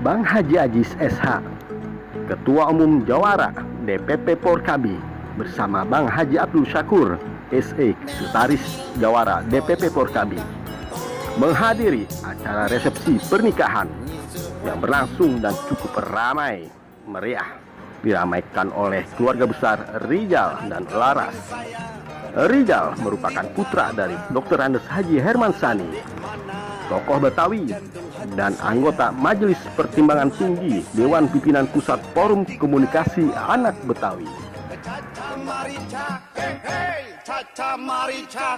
Bang Haji Ajis SH, Ketua Umum Jawara DPP Porkabi, bersama Bang Haji Abdul Syakur SE, Sekretaris Jawara DPP Porkabi, menghadiri acara resepsi pernikahan yang berlangsung dan cukup ramai meriah, diramaikan oleh keluarga besar Rizal dan Laras. Rizal merupakan putra dari Dr. Andes Haji Herman Sani, tokoh Betawi dan anggota Majelis Pertimbangan Tinggi Dewan Pimpinan Pusat Forum Komunikasi Anak Betawi. Caca Marica,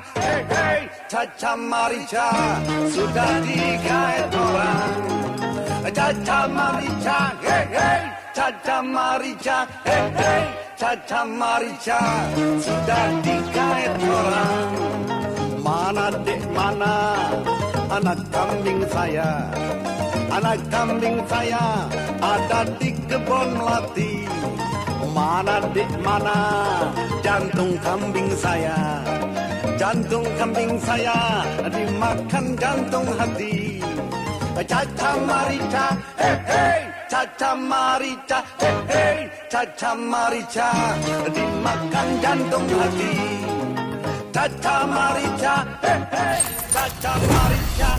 Caca Marica, sudah digait orang. Caca Marica, Caca Marica, Caca Marica, sudah digait orang. Mana dek mana anak kambing saya? Anak kambing saya ada di kebun melati. Mana dek mana jantung kambing saya? Jantung kambing saya dimakan jantung hati. Caca Marica, Caca Marica, Caca Marica, dimakan jantung hati. Caca Marica, Caca Marica,